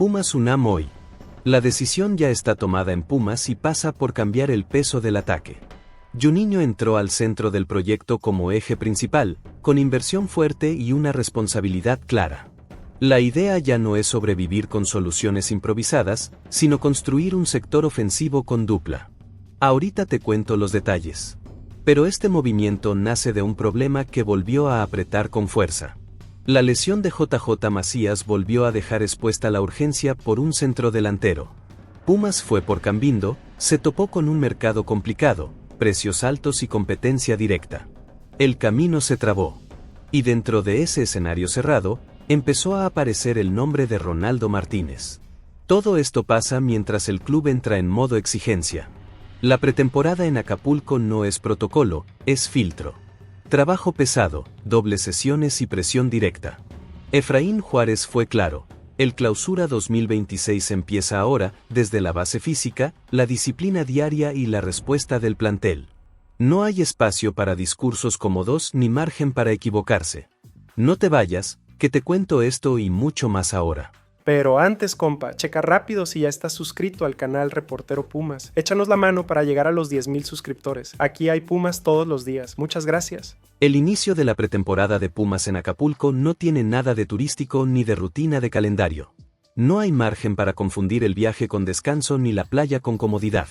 Pumas UNAM hoy. La decisión ya está tomada en Pumas y pasa por cambiar el peso del ataque. Juninho entró al centro del proyecto como eje principal, con inversión fuerte y una responsabilidad clara. La idea ya no es sobrevivir con soluciones improvisadas, sino construir un sector ofensivo con dupla. Ahorita te cuento los detalles. Pero este movimiento nace de un problema que volvió a apretar con fuerza. La lesión de JJ Macías volvió a dejar expuesta la urgencia por un centrodelantero. Pumas fue por Cambindo, se topó con un mercado complicado, precios altos y competencia directa. El camino se trabó. Y dentro de ese escenario cerrado, empezó a aparecer el nombre de Ronaldo Martínez. Todo esto pasa mientras el club entra en modo exigencia. La pretemporada en Acapulco no es protocolo, es filtro. Trabajo pesado, dobles sesiones y presión directa. Efraín Juárez fue claro, el Clausura 2026 empieza ahora, desde la base física, la disciplina diaria y la respuesta del plantel. No hay espacio para discursos cómodos ni margen para equivocarse. No te vayas, que te cuento esto y mucho más ahora. Pero antes, compa, checa rápido si ya estás suscrito al canal Reportero Pumas. Échanos la mano para llegar a los 10,000 suscriptores. Aquí hay Pumas todos los días. Muchas gracias. El inicio de la pretemporada de Pumas en Acapulco no tiene nada de turístico ni de rutina de calendario. No hay margen para confundir el viaje con descanso ni la playa con comodidad.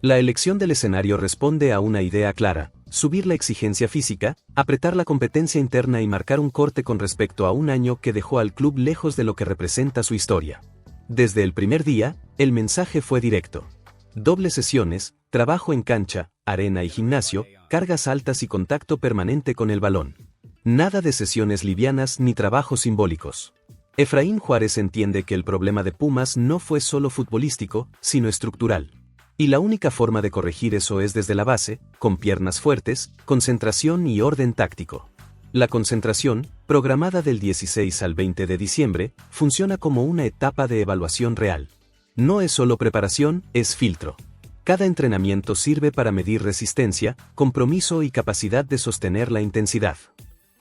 La elección del escenario responde a una idea clara: subir la exigencia física, apretar la competencia interna y marcar un corte con respecto a un año que dejó al club lejos de lo que representa su historia. Desde el primer día, el mensaje fue directo. Dobles sesiones, trabajo en cancha, arena y gimnasio, cargas altas y contacto permanente con el balón. Nada de sesiones livianas ni trabajos simbólicos. Efraín Juárez entiende que el problema de Pumas no fue solo futbolístico, sino estructural. Y la única forma de corregir eso es desde la base, con piernas fuertes, concentración y orden táctico. La concentración, programada del 16 al 20 de diciembre, funciona como una etapa de evaluación real. No es solo preparación, es filtro. Cada entrenamiento sirve para medir resistencia, compromiso y capacidad de sostener la intensidad.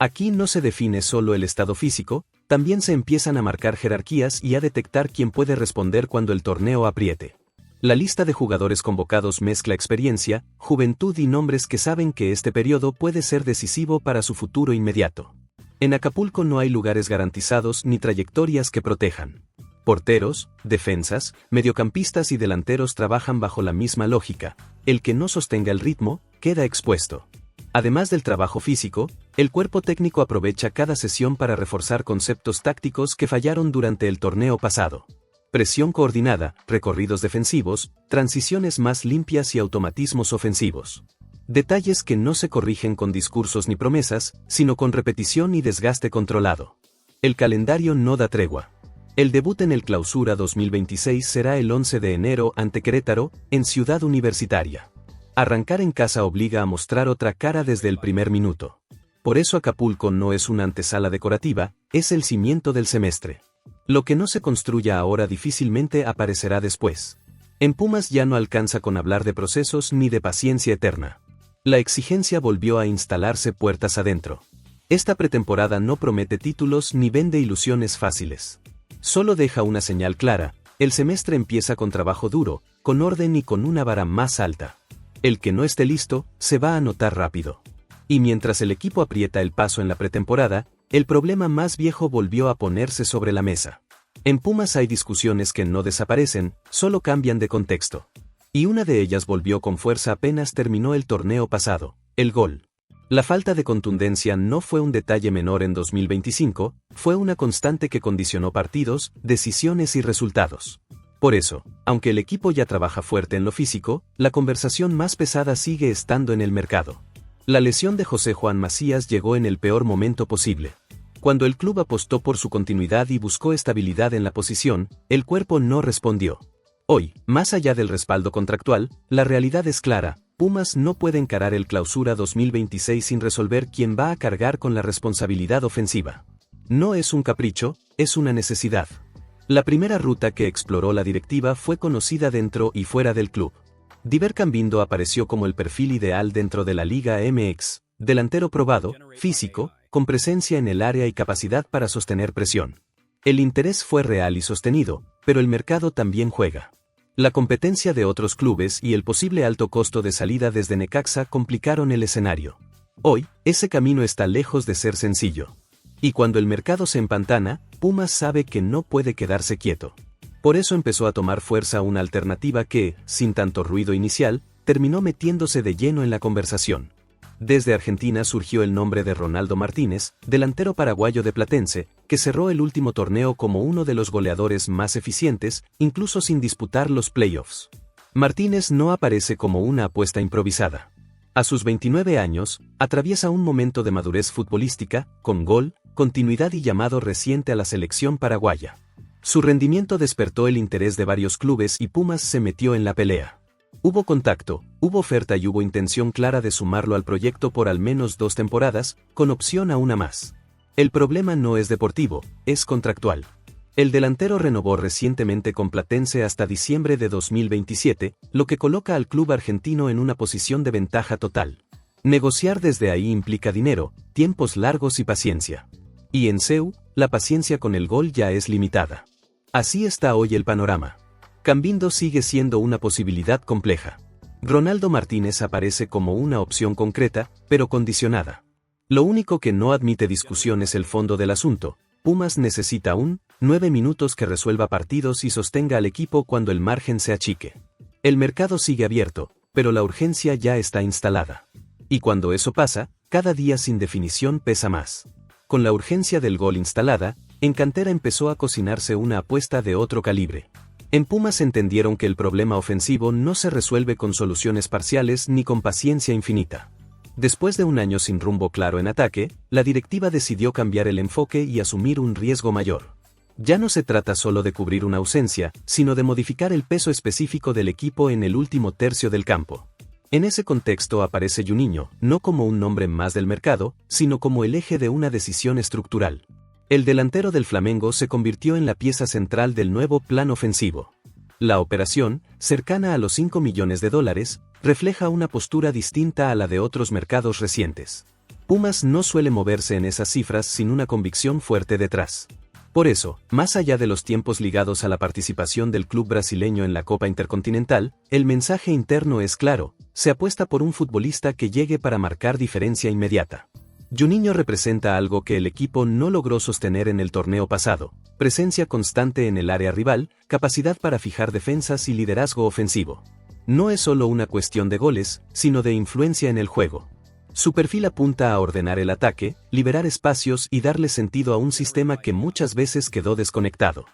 Aquí no se define solo el estado físico, también se empiezan a marcar jerarquías y a detectar quién puede responder cuando el torneo apriete. La lista de jugadores convocados mezcla experiencia, juventud y nombres que saben que este periodo puede ser decisivo para su futuro inmediato. En Acapulco no hay lugares garantizados ni trayectorias que protejan. Porteros, defensas, mediocampistas y delanteros trabajan bajo la misma lógica: el que no sostenga el ritmo, queda expuesto. Además del trabajo físico, el cuerpo técnico aprovecha cada sesión para reforzar conceptos tácticos que fallaron durante el torneo pasado. Presión coordinada, recorridos defensivos, transiciones más limpias y automatismos ofensivos. Detalles que no se corrigen con discursos ni promesas, sino con repetición y desgaste controlado. El calendario no da tregua. El debut en el Clausura 2026 será el 11 de enero ante Querétaro, en Ciudad Universitaria. Arrancar en casa obliga a mostrar otra cara desde el primer minuto. Por eso Acapulco no es una antesala decorativa, es el cimiento del semestre. Lo que no se construya ahora difícilmente aparecerá después. En Pumas ya no alcanza con hablar de procesos ni de paciencia eterna. La exigencia volvió a instalarse puertas adentro. Esta pretemporada no promete títulos ni vende ilusiones fáciles. Solo deja una señal clara: el semestre empieza con trabajo duro, con orden y con una vara más alta. El que no esté listo, se va a notar rápido. Y mientras el equipo aprieta el paso en la pretemporada, el problema más viejo volvió a ponerse sobre la mesa. En Pumas hay discusiones que no desaparecen, solo cambian de contexto. Y una de ellas volvió con fuerza apenas terminó el torneo pasado: el gol. La falta de contundencia no fue un detalle menor en 2025, fue una constante que condicionó partidos, decisiones y resultados. Por eso, aunque el equipo ya trabaja fuerte en lo físico, la conversación más pesada sigue estando en el mercado. La lesión de José Juan Macías llegó en el peor momento posible. Cuando el club apostó por su continuidad y buscó estabilidad en la posición, el cuerpo no respondió. Hoy, más allá del respaldo contractual, la realidad es clara: Pumas no puede encarar el Clausura 2026 sin resolver quién va a cargar con la responsabilidad ofensiva. No es un capricho, es una necesidad. La primera ruta que exploró la directiva fue conocida dentro y fuera del club. Diver Cambindo apareció como el perfil ideal dentro de la Liga MX, delantero probado, físico, con presencia en el área y capacidad para sostener presión. El interés fue real y sostenido, pero el mercado también juega. La competencia de otros clubes y el posible alto costo de salida desde Necaxa complicaron el escenario. Hoy, ese camino está lejos de ser sencillo. Y cuando el mercado se empantana, Pumas sabe que no puede quedarse quieto. Por eso empezó a tomar fuerza una alternativa que, sin tanto ruido inicial, terminó metiéndose de lleno en la conversación. Desde Argentina surgió el nombre de Ronaldo Martínez, delantero paraguayo de Platense, que cerró el último torneo como uno de los goleadores más eficientes, incluso sin disputar los playoffs. Martínez no aparece como una apuesta improvisada. A sus 29 años, atraviesa un momento de madurez futbolística, con gol, continuidad y llamado reciente a la selección paraguaya. Su rendimiento despertó el interés de varios clubes y Pumas se metió en la pelea. Hubo contacto, hubo oferta y hubo intención clara de sumarlo al proyecto por al menos 2 temporadas, con opción a una más. El problema no es deportivo, es contractual. El delantero renovó recientemente con Platense hasta diciembre de 2027, lo que coloca al club argentino en una posición de ventaja total. Negociar desde ahí implica dinero, tiempos largos y paciencia. Y en CEU, la paciencia con el gol ya es limitada. Así está hoy el panorama. Cambindo sigue siendo una posibilidad compleja. Ronaldo Martínez aparece como una opción concreta, pero condicionada. Lo único que no admite discusión es el fondo del asunto. Pumas necesita 9 minutos que resuelva partidos y sostenga al equipo cuando el margen se achique. El mercado sigue abierto, pero la urgencia ya está instalada. Y cuando eso pasa, cada día sin definición pesa más. Con la urgencia del gol instalada, en cantera empezó a cocinarse una apuesta de otro calibre. En Pumas entendieron que el problema ofensivo no se resuelve con soluciones parciales ni con paciencia infinita. Después de un año sin rumbo claro en ataque, la directiva decidió cambiar el enfoque y asumir un riesgo mayor. Ya no se trata solo de cubrir una ausencia, sino de modificar el peso específico del equipo en el último tercio del campo. En ese contexto aparece Juninho, no como un nombre más del mercado, sino como el eje de una decisión estructural. El delantero del Flamengo se convirtió en la pieza central del nuevo plan ofensivo. La operación, cercana a los $5 millones, refleja una postura distinta a la de otros mercados recientes. Pumas no suele moverse en esas cifras sin una convicción fuerte detrás. Por eso, más allá de los tiempos ligados a la participación del club brasileño en la Copa Intercontinental, el mensaje interno es claro: se apuesta por un futbolista que llegue para marcar diferencia inmediata. Juninho representa algo que el equipo no logró sostener en el torneo pasado: presencia constante en el área rival, capacidad para fijar defensas y liderazgo ofensivo. No es solo una cuestión de goles, sino de influencia en el juego. Su perfil apunta a ordenar el ataque, liberar espacios y darle sentido a un sistema que muchas veces quedó desconectado.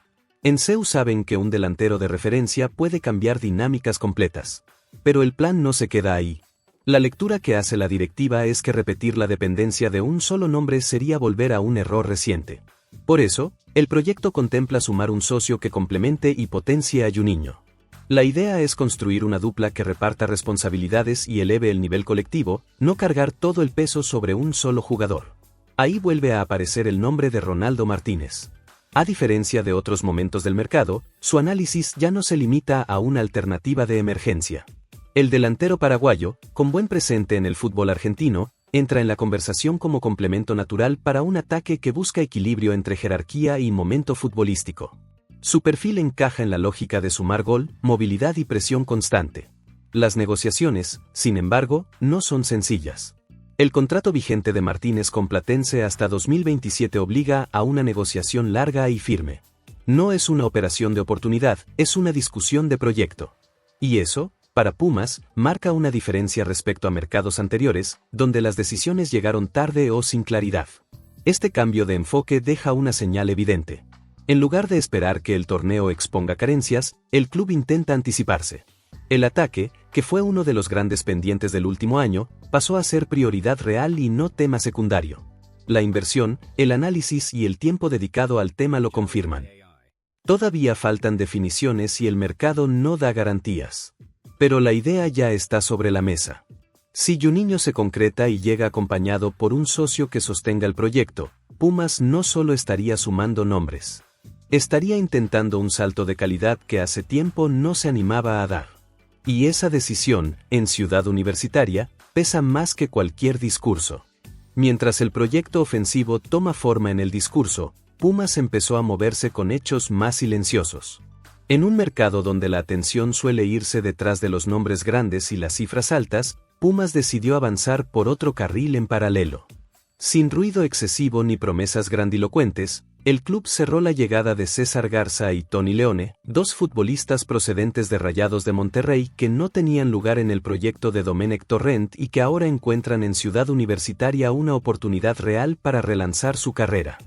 En CEU saben que un delantero de referencia puede cambiar dinámicas completas. Pero el plan no se queda ahí. La lectura que hace la directiva es que repetir la dependencia de un solo nombre sería volver a un error reciente. Por eso, el proyecto contempla sumar un socio que complemente y potencie a Juninho. La idea es construir una dupla que reparta responsabilidades y eleve el nivel colectivo, no cargar todo el peso sobre un solo jugador. Ahí vuelve a aparecer el nombre de Ronaldo Martínez. A diferencia de otros momentos del mercado, su análisis ya no se limita a una alternativa de emergencia. El delantero paraguayo, con buen presente en el fútbol argentino, entra en la conversación como complemento natural para un ataque que busca equilibrio entre jerarquía y momento futbolístico. Su perfil encaja en la lógica de sumar gol, movilidad y presión constante. Las negociaciones, sin embargo, no son sencillas. El contrato vigente de Martínez con Platense hasta 2027 obliga a una negociación larga y firme. No es una operación de oportunidad, es una discusión de proyecto. Y eso, para Pumas, marca una diferencia respecto a mercados anteriores, donde las decisiones llegaron tarde o sin claridad. Este cambio de enfoque deja una señal evidente. En lugar de esperar que el torneo exponga carencias, el club intenta anticiparse. El ataque, que fue uno de los grandes pendientes del último año, pasó a ser prioridad real y no tema secundario. La inversión, el análisis y el tiempo dedicado al tema lo confirman. Todavía faltan definiciones y el mercado no da garantías. Pero la idea ya está sobre la mesa. Si Juninho se concreta y llega acompañado por un socio que sostenga el proyecto, Pumas no solo estaría sumando nombres. Estaría intentando un salto de calidad que hace tiempo no se animaba a dar. Y esa decisión, en Ciudad Universitaria, pesa más que cualquier discurso. Mientras el proyecto ofensivo toma forma en el discurso, Pumas empezó a moverse con hechos más silenciosos. En un mercado donde la atención suele irse detrás de los nombres grandes y las cifras altas, Pumas decidió avanzar por otro carril en paralelo. Sin ruido excesivo ni promesas grandilocuentes, el club cerró la llegada de César Garza y Tony Leone, dos futbolistas procedentes de Rayados de Monterrey que no tenían lugar en el proyecto de Domenech Torrent y que ahora encuentran en Ciudad Universitaria una oportunidad real para relanzar su carrera.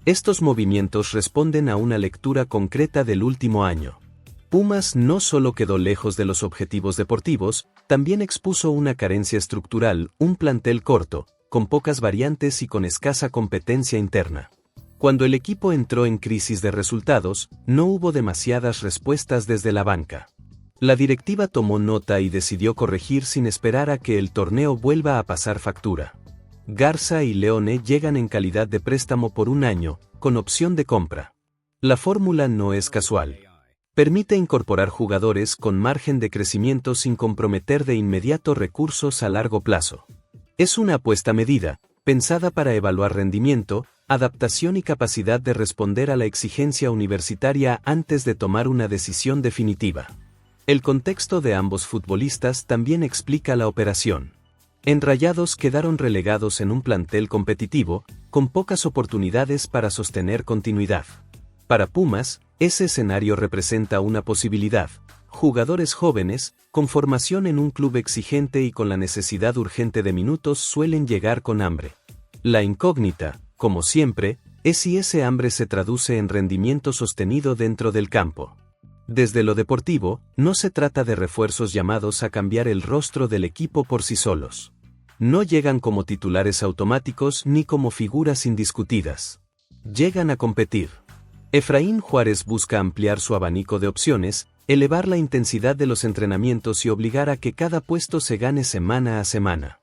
Estos movimientos responden a una lectura concreta del último año. Pumas no solo quedó lejos de los objetivos deportivos, también expuso una carencia estructural, un plantel corto, con pocas variantes y con escasa competencia interna. Cuando el equipo entró en crisis de resultados, no hubo demasiadas respuestas desde la banca. La directiva tomó nota y decidió corregir sin esperar a que el torneo vuelva a pasar factura. Garza y Leone llegan en calidad de préstamo por un año, con opción de compra. La fórmula no es casual. Permite incorporar jugadores con margen de crecimiento sin comprometer de inmediato recursos a largo plazo. Es una apuesta medida, pensada para evaluar rendimiento, adaptación y capacidad de responder a la exigencia universitaria antes de tomar una decisión definitiva. El contexto de ambos futbolistas también explica la operación. En Rayados quedaron relegados en un plantel competitivo, con pocas oportunidades para sostener continuidad. Para Pumas, ese escenario representa una posibilidad. Jugadores jóvenes, con formación en un club exigente y con la necesidad urgente de minutos suelen llegar con hambre. La incógnita, como siempre, es si ese hambre se traduce en rendimiento sostenido dentro del campo. Desde lo deportivo, no se trata de refuerzos llamados a cambiar el rostro del equipo por sí solos. No llegan como titulares automáticos ni como figuras indiscutidas. Llegan a competir. Efraín Juárez busca ampliar su abanico de opciones, elevar la intensidad de los entrenamientos y obligar a que cada puesto se gane semana a semana.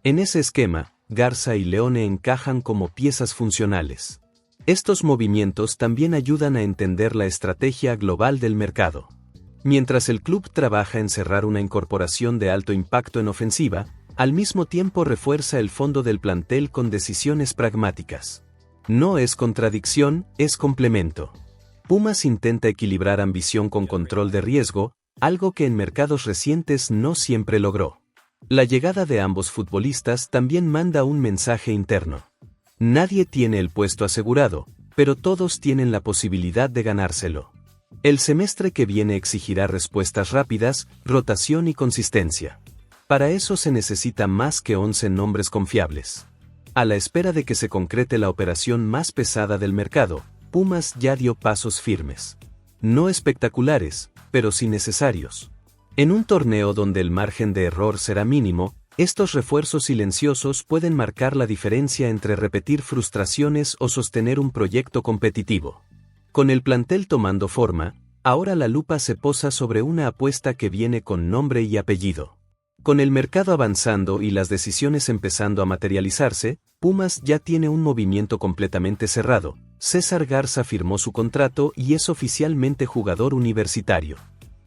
En ese esquema, Garza y Leone encajan como piezas funcionales. Estos movimientos también ayudan a entender la estrategia global del mercado. Mientras el club trabaja en cerrar una incorporación de alto impacto en ofensiva, al mismo tiempo refuerza el fondo del plantel con decisiones pragmáticas. No es contradicción, es complemento. Pumas intenta equilibrar ambición con control de riesgo, algo que en mercados recientes no siempre logró. La llegada de ambos futbolistas también manda un mensaje interno. Nadie tiene el puesto asegurado, pero todos tienen la posibilidad de ganárselo. El semestre que viene exigirá respuestas rápidas, rotación y consistencia. Para eso se necesita más que 11 nombres confiables. A la espera de que se concrete la operación más pesada del mercado, Pumas ya dio pasos firmes. No espectaculares, pero sí necesarios. En un torneo donde el margen de error será mínimo, estos refuerzos silenciosos pueden marcar la diferencia entre repetir frustraciones o sostener un proyecto competitivo. Con el plantel tomando forma, ahora la lupa se posa sobre una apuesta que viene con nombre y apellido. Con el mercado avanzando y las decisiones empezando a materializarse, Pumas ya tiene un movimiento completamente cerrado. César Garza firmó su contrato y es oficialmente jugador universitario.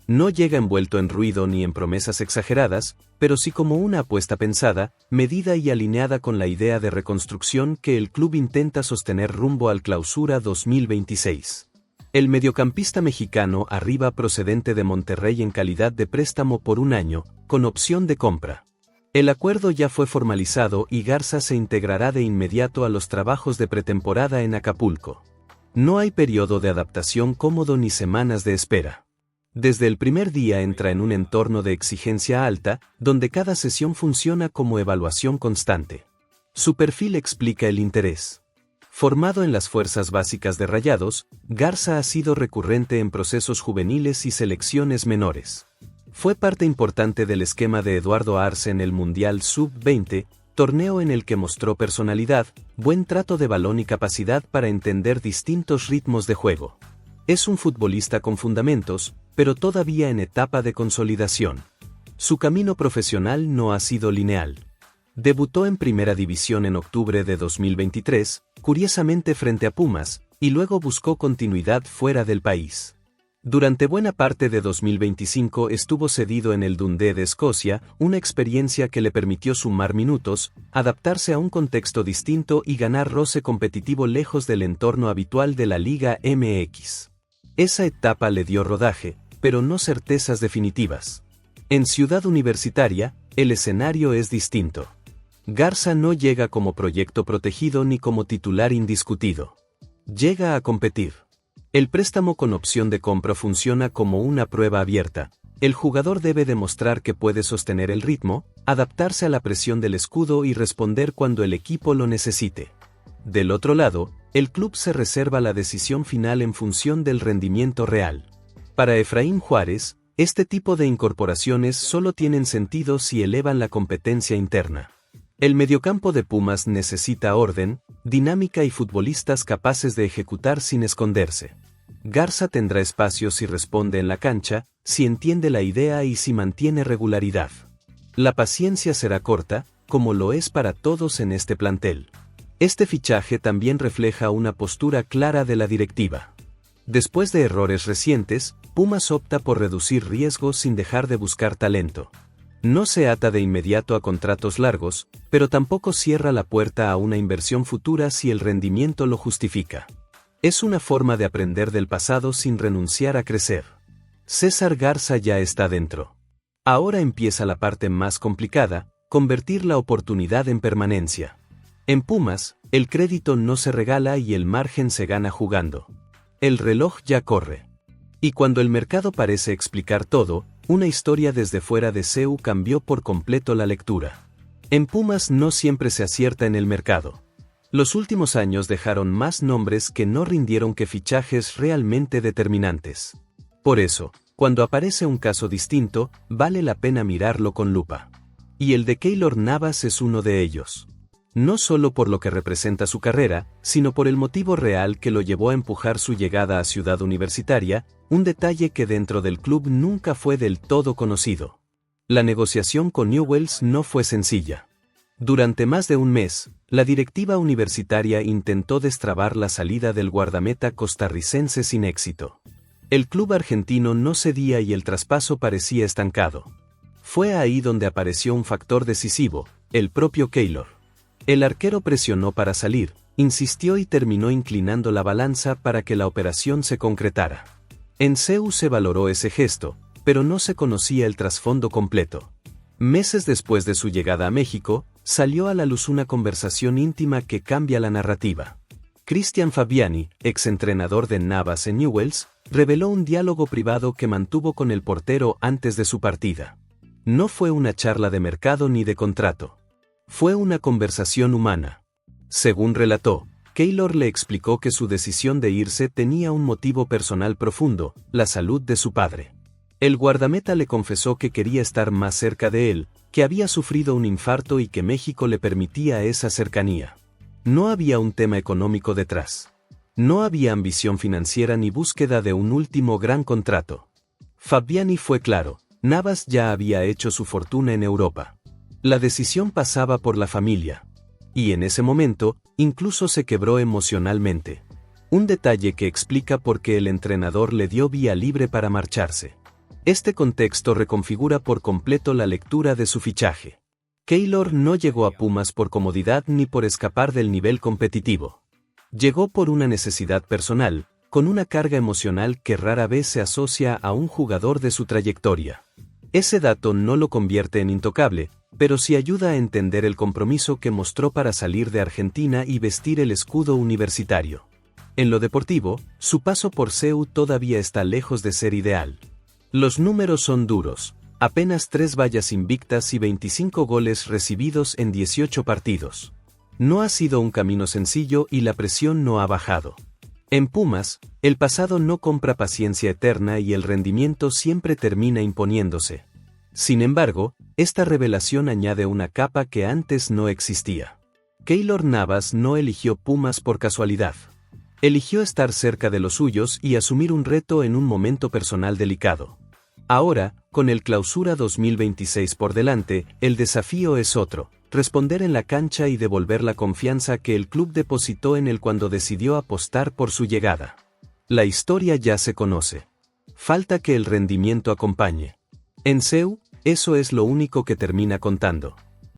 No llega envuelto en ruido ni en promesas exageradas, pero sí como una apuesta pensada, medida y alineada con la idea de reconstrucción que el club intenta sostener rumbo al Clausura 2026. El mediocampista mexicano arriba procedente de Monterrey en calidad de préstamo por un año, con opción de compra. El acuerdo ya fue formalizado y Garza se integrará de inmediato a los trabajos de pretemporada en Acapulco. No hay periodo de adaptación cómodo ni semanas de espera. Desde el primer día entra en un entorno de exigencia alta, donde cada sesión funciona como evaluación constante. Su perfil explica el interés. Formado en las fuerzas básicas de Rayados, Garza ha sido recurrente en procesos juveniles y selecciones menores. Fue parte importante del esquema de Eduardo Arce en el Mundial Sub-20, torneo en el que mostró personalidad, buen trato de balón y capacidad para entender distintos ritmos de juego. Es un futbolista con fundamentos, pero todavía en etapa de consolidación. Su camino profesional no ha sido lineal. Debutó en Primera División en octubre de 2023, curiosamente frente a Pumas, y luego buscó continuidad fuera del país. Durante buena parte de 2025 estuvo cedido en el Dundee de Escocia, una experiencia que le permitió sumar minutos, adaptarse a un contexto distinto y ganar roce competitivo lejos del entorno habitual de la Liga MX. Esa etapa le dio rodaje, pero no certezas definitivas. En Ciudad Universitaria, el escenario es distinto. Garza no llega como proyecto protegido ni como titular indiscutido. Llega a competir. El préstamo con opción de compra funciona como una prueba abierta. El jugador debe demostrar que puede sostener el ritmo, adaptarse a la presión del escudo y responder cuando el equipo lo necesite. Del otro lado, el club se reserva la decisión final en función del rendimiento real. Para Efraín Juárez, este tipo de incorporaciones solo tienen sentido si elevan la competencia interna. El mediocampo de Pumas necesita orden, dinámica y futbolistas capaces de ejecutar sin esconderse. Garza tendrá espacio si responde en la cancha, si entiende la idea y si mantiene regularidad. La paciencia será corta, como lo es para todos en este plantel. Este fichaje también refleja una postura clara de la directiva. Después de errores recientes, Pumas opta por reducir riesgos sin dejar de buscar talento. No se ata de inmediato a contratos largos, pero tampoco cierra la puerta a una inversión futura si el rendimiento lo justifica. Es una forma de aprender del pasado sin renunciar a crecer. César Garza ya está dentro. Ahora empieza la parte más complicada, convertir la oportunidad en permanencia. En Pumas, el crédito no se regala y el margen se gana jugando. El reloj ya corre. Y cuando el mercado parece explicar todo, una historia desde fuera de CEU cambió por completo la lectura. En Pumas no siempre se acierta en el mercado. Los últimos años dejaron más nombres que no rindieron que fichajes realmente determinantes. Por eso, cuando aparece un caso distinto, vale la pena mirarlo con lupa. Y el de Keylor Navas es uno de ellos. No solo por lo que representa su carrera, sino por el motivo real que lo llevó a empujar su llegada a Ciudad Universitaria, un detalle que dentro del club nunca fue del todo conocido. La negociación con Newell's no fue sencilla. Durante más de un mes, la directiva universitaria intentó destrabar la salida del guardameta costarricense sin éxito. El club argentino no cedía y el traspaso parecía estancado. Fue ahí donde apareció un factor decisivo, el propio Keylor. El arquero presionó para salir, insistió y terminó inclinando la balanza para que la operación se concretara. En CEU se valoró ese gesto, pero no se conocía el trasfondo completo. Meses después de su llegada a México, salió a la luz una conversación íntima que cambia la narrativa. Cristian Fabiani, exentrenador de Navas en Newell's, reveló un diálogo privado que mantuvo con el portero antes de su partida. No fue una charla de mercado ni de contrato. Fue una conversación humana. Según relató, Keylor le explicó que su decisión de irse tenía un motivo personal profundo, la salud de su padre. El guardameta le confesó que quería estar más cerca de él, que había sufrido un infarto y que México le permitía esa cercanía. No había un tema económico detrás. No había ambición financiera ni búsqueda de un último gran contrato. Fabiani fue claro, Navas ya había hecho su fortuna en Europa. La decisión pasaba por la familia. Y en ese momento, incluso se quebró emocionalmente. Un detalle que explica por qué el entrenador le dio vía libre para marcharse. Este contexto reconfigura por completo la lectura de su fichaje. Keylor no llegó a Pumas por comodidad ni por escapar del nivel competitivo. Llegó por una necesidad personal, con una carga emocional que rara vez se asocia a un jugador de su trayectoria. Ese dato no lo convierte en intocable, pero sí ayuda a entender el compromiso que mostró para salir de Argentina y vestir el escudo universitario. En lo deportivo, su paso por CEU todavía está lejos de ser ideal. Los números son duros, apenas 3 vallas invictas y 25 goles recibidos en 18 partidos. No ha sido un camino sencillo y la presión no ha bajado. En Pumas, el pasado no compra paciencia eterna y el rendimiento siempre termina imponiéndose. Sin embargo, esta revelación añade una capa que antes no existía. Keylor Navas no eligió Pumas por casualidad. Eligió estar cerca de los suyos y asumir un reto en un momento personal delicado. Ahora, con el Clausura 2026 por delante, el desafío es otro: responder en la cancha y devolver la confianza que el club depositó en él cuando decidió apostar por su llegada. La historia ya se conoce. Falta que el rendimiento acompañe. En CEU, eso es lo único que termina contando.